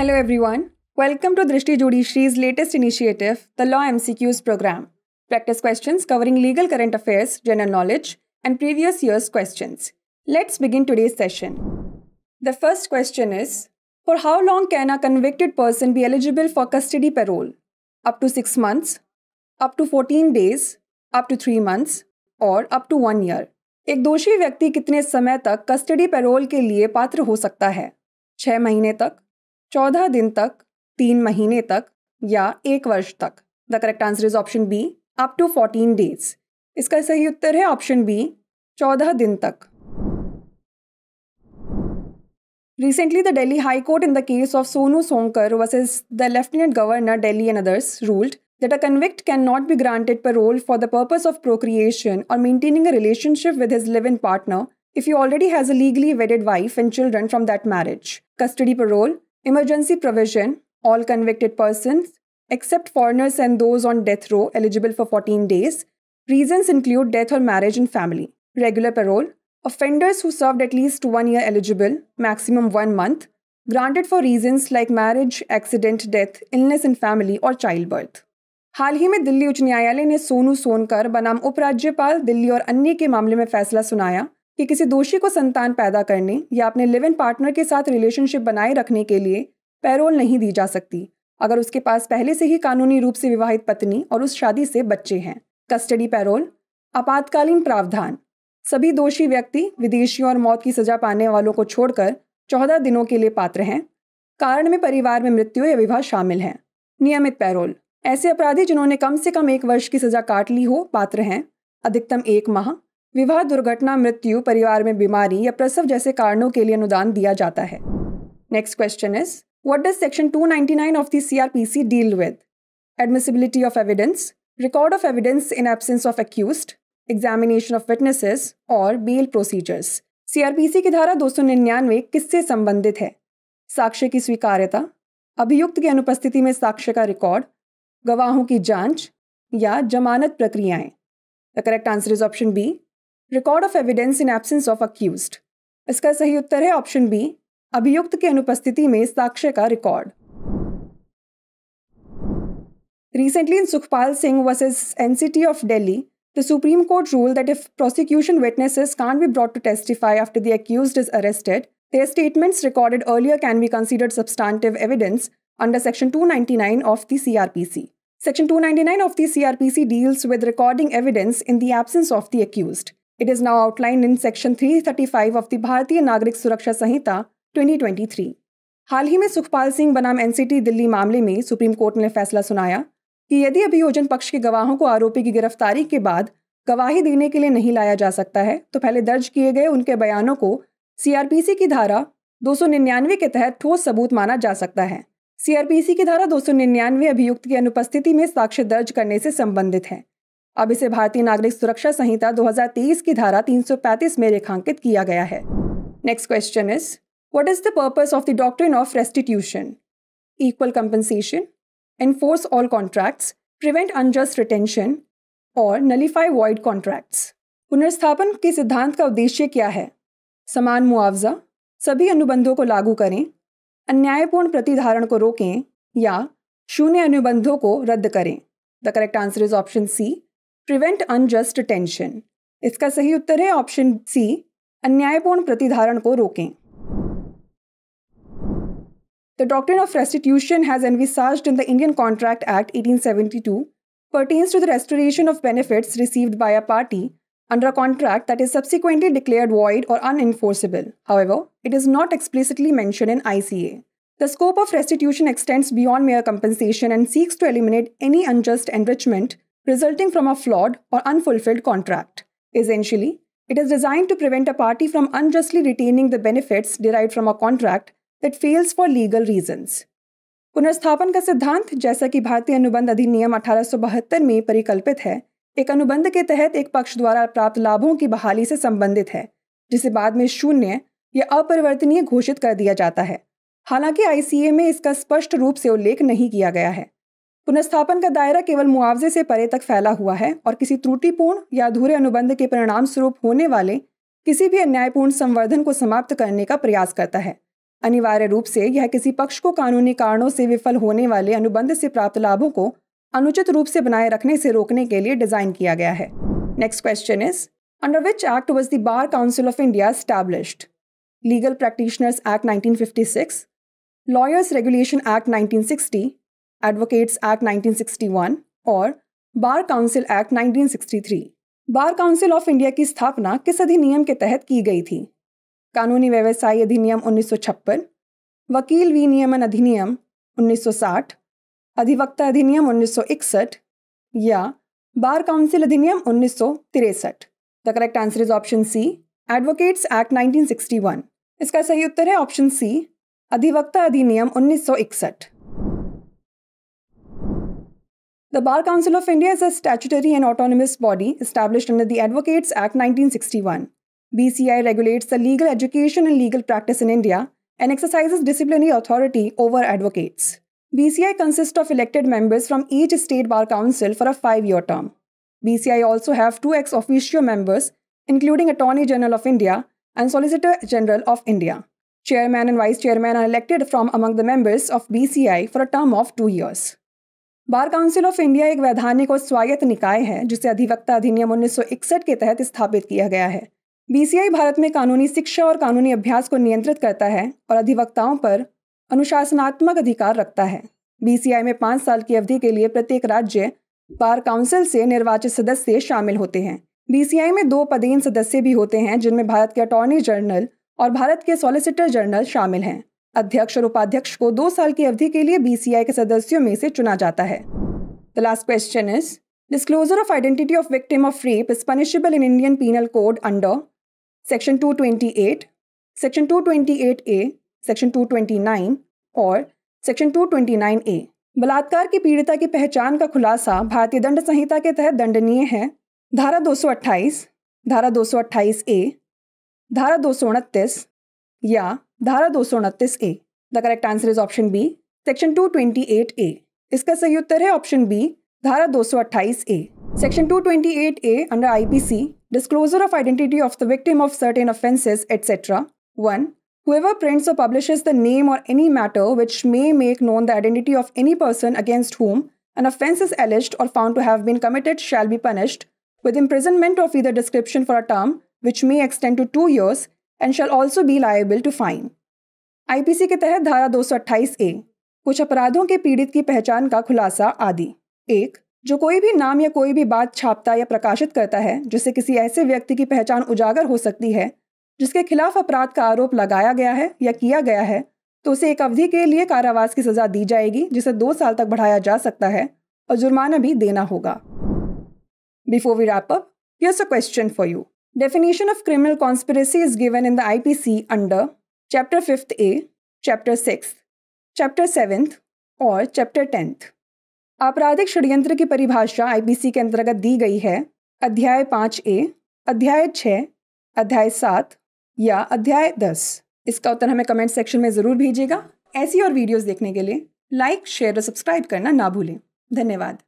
Hello everyone. Welcome to Drishti Judiciary's latest initiative, the Law MCQs program. Practice questions covering legal current affairs, general knowledge, and previous year's questions. Let's begin today's session. The first question is, for how long can a convicted person be eligible for custody parole? Up to 6 months, up to 14 days, up to 3 months, और up to 1 year. एक दोषी व्यक्ति कितने समय तक custody payroll के लिए पात्र हो सकता है? 6 महीने तक, 14 दिन तक, 3 महीने तक या 1 वर्ष तक? The correct answer is option B, up to 14 days. इसका सही उत्तर है ऑप्शन बी, 14 दिन तक. Recently, the Delhi High Court in the case of Sonu Sonkar versus the Lieutenant Governor Delhi and others ruled that a convict cannot be granted parole for the purpose of procreation or maintaining a relationship with his live-in partner if he already has a legally wedded wife and children from that marriage. Custody parole, emergency provision, all convicted persons, except foreigners and those on death row eligible for 14 days. Reasons include death or marriage in family. Regular parole, offenders who served at least 1 year eligible, maximum 1 month, granted for reasons like marriage, accident, death, illness in family or childbirth. हाल ही में दिल्ली उच्च न्यायालय ने सोनू सोनकर बनाम उपराज्यपाल दिल्ली और अन्य के मामले में फैसला सुनाया कि किसी दोषी को संतान पैदा करने या अपने लिव इन पार्टनर के साथ रिलेशनशिप बनाए रखने के लिए पैरोल नहीं दी जा सकती अगर उसके पास पहले से ही कानूनी रूप से विवाहित पत्नी और उस शादी से बच्चे हैं. कस्टडी पैरोल, आपातकालीन प्रावधान. सभी दोषी व्यक्ति विदेशियों और मौत की सजा पाने वालों को छोड़कर 14 दिनों के लिए पात्र हैं. कारण में परिवार में मृत्यु या विवाह शामिल है. नियमित पैरोल, ऐसे अपराधी जिन्होंने कम से कम 1 वर्ष की सजा काट ली हो पात्र हैं. अधिकतम 1 माह. विवाह, दुर्घटना, मृत्यु, परिवार में बीमारी या प्रसव जैसे कारणों के लिए अनुदान दिया जाता है. Next question is, what does section 299 of the CRPC deal with? Admissibility of evidence, record of evidence in absence of accused, examination of witnesses और बेल प्रोसीजर्स. CRPC की धारा 299 किससे संबंधित है? साक्ष्य की स्वीकार्यता, अभियुक्त की अनुपस्थिति में साक्ष्य का रिकॉर्ड, गवाहों की जांच या जमानत प्रक्रियाएं. The correct answer is option B, record of evidence in absence of accused. इसका सही उत्तर है ऑप्शन बी, अभियुक्त की अनुपस्थिति में साक्ष्य का record. Recently in Sukhpal Singh versus NCT of Delhi, the Supreme Court ruled that if prosecution witnesses can't be brought to testify after the accused is arrested, their statements recorded earlier can be considered substantive evidence under Section 299 of the CRPC. Section 299 of the CRPC deals with recording evidence in the absence of the accused. It is now outlined in Section 335 of the भारतीय नागरिक सुरक्षा संहिता 2023. हाल ही में सुखपाल सिंह बनाम NCT Delhi मामले में supreme court ने फैसला सुनाया कि यदि अभियोजन पक्ष के गवाहों को आरोपी की गिरफ्तारी के बाद गवाही देने के लिए नहीं लाया जा सकता है तो पहले दर्ज किए गए उनके बयानों को CRPC की धारा 299 के तहत ठोस सबूत माना जा सकता है. CRPC की धारा 299 अभियुक्त की अनुपस्थिति में साक्ष्य दर्ज करने से संबंधित है. अब इसे भारतीय नागरिक सुरक्षा संहिता 2023 की धारा 335 में रेखांकित किया गया है. Next question is, what is the purpose of the doctrine of restitution? Equal compensation, enforce all contracts, prevent unjust retention और नलीफाई वॉइड कॉन्ट्रैक्ट्स. पुनर्स्थापन के सिद्धांत का उद्देश्य क्या है? समान मुआवजा, सभी अनुबंधों को लागू करें, अन्यायपूर्ण प्रतिधारण को रोकें या शून्य अनुबंधों को रद्द करें. The correct answer is option C, prevent unjust retention. इसका सही उत्तर है ऑप्शन सी, अन्यायपूर्ण प्रतिधारण को रोकें. The doctrine of restitution has envisaged in the Indian Contract Act 1872 pertains to the restoration of benefits received by a party under a contract that is subsequently declared void or unenforceable. However, it is not explicitly mentioned in ICA. The scope of restitution extends beyond mere compensation and seeks to eliminate any unjust enrichment resulting from a flawed or unfulfilled contract. Essentially, it is designed to prevent a party from unjustly retaining the benefits derived from a contract that fails for legal reasons. पुनर्स्थापन का सिद्धांत, जैसा कि भारतीय अनुबंध अधिनियम 1872 में परिकल्पित है, एक अनुबंध के तहत एक पक्ष द्वारा प्राप्त लाभों की बहाली से संबंधित है, जिसे बाद में शून्य या अपरिवर्तनीय घोषित कर दिया जाता है. हालांकि ICA में इसका स्पष्ट रूप से उल्लेख नहीं किया गया है. पुनर्स्थापन का दायरा केवल मुआवजे से परे तक फैला हुआ है और किसी त्रुटिपूर्ण या अधूरे अनुबंध के परिणाम स्वरूप होने वाले किसी भी अन्यायपूर्ण संवर्धन को समाप्त करने का प्रयास करता है. अनिवार्य रूप से यह किसी पक्ष को कानूनी कारणों से विफल होने वाले अनुबंध से प्राप्त लाभों को अनुचित रूप से बनाए रखने से रोकने के लिए डिजाइन किया गया है। Next question is, under which act was the bar council of India established? Legal practitioners act 1956, lawyers regulation act 1960, advocates act 1961 और bar council act 1963। Bar council of India की स्थापना किस अधिनियम के तहत की गई थी? कानूनी व्यवसाय अधिनियम 1956, वकील विनियमन अधिनियम 1960, अधिवक्ता अधिनियम 1961 या बार काउंसिल अधिनियम 1963। The correct answer is option C, advocates act 1961। इसका सही उत्तर है ऑप्शन सी, अधिवक्ता अधिनियम 1961। The Bar Council of India is a statutory and autonomous body established under the Advocates Act 1961. BCI regulates the legal education and legal practice in India and exercises disciplinary authority over advocates. BCI consists of elected members from each state bar council for a 5-year term. BCI also have 2 ex officio members, including Attorney General of India and Solicitor General of India. Chairman and Vice Chairman are elected from among the members of BCI for a term of 2 years. Bar council of India एक वैधानिक और स्वायत्त निकाय है जिसे अधिवक्ता अधिनियम 1961 के तहत स्थापित किया गया है। बीसीआई भारत में कानूनी शिक्षा और कानूनी अभ्यास को नियंत्रित करता है और अधिवक्ताओं पर अनुशासनात्मक अधिकार रखता है। बीसीआई में 5 साल की अवधि के लिए प्रत्येक राज्य बार काउंसिल से निर्वाचित सदस्य शामिल होते हैं। बीसीआई में 2 पदेन सदस्य भी होते हैं जिनमें भारत के अटॉर्नी जनरल और भारत के सॉलिसिटर जनरल शामिल हैं। अध्यक्ष और उपाध्यक्ष को 2 साल की अवधि के लिए बीसीआई के सदस्यों में से चुना जाता है। The last question is, disclosure of identity of victim of rape is punishable in Indian penal code under section 228, section 228A, section 229 और सेक्शन 229A। बलात्कार की पीड़िता की पहचान का खुलासा भारतीय दंड संहिता के तहत दंडनीय है। धारा 228, धारा 228A, धारा 229 या धारा 229A। The correct answer is option B, section 228A। इसका सही उत्तर है ऑप्शन बी, धारा 228A। Section 228A under IPC, disclosure of identity of the victim of certain offences etcetera. 1. Whoever prints or publishes the name or any matter which may make known the identity of any person against whom an offence is alleged or found to have been committed shall be punished with imprisonment of either description for a term which may extend to 2 years and shall also be liable to fine. IPC के तहत धारा 228A, कुछ अपराधों के पीड़ित की पहचान का खुलासा आदि। 1. जो कोई भी नाम या कोई भी बात छापता या प्रकाशित करता है जिससे किसी ऐसे व्यक्ति की पहचान उजागर हो सकती है जिसके खिलाफ अपराध का आरोप लगाया गया है या किया गया है, तो उसे एक अवधि के लिए कारावास की सजा दी जाएगी जिसे 2 साल तक बढ़ाया जा सकता है और जुर्माना भी देना होगा। Before we wrap up, here's a question for you. Definition of criminal conspiracy is given in the IPC under Chapter 5th A, Chapter 6th, Chapter 7th और Chapter 10th। आपराधिक षड्यंत्र की परिभाषा IPC के अंतर्गत दी गई है अध्याय 5A, अध्याय 6, अध्याय 7 या अध्याय 10। इसका उत्तर हमें कमेंट सेक्शन में ज़रूर भेजिएगा। ऐसी और वीडियोस देखने के लिए लाइक, शेयर और सब्सक्राइब करना ना भूलें। धन्यवाद।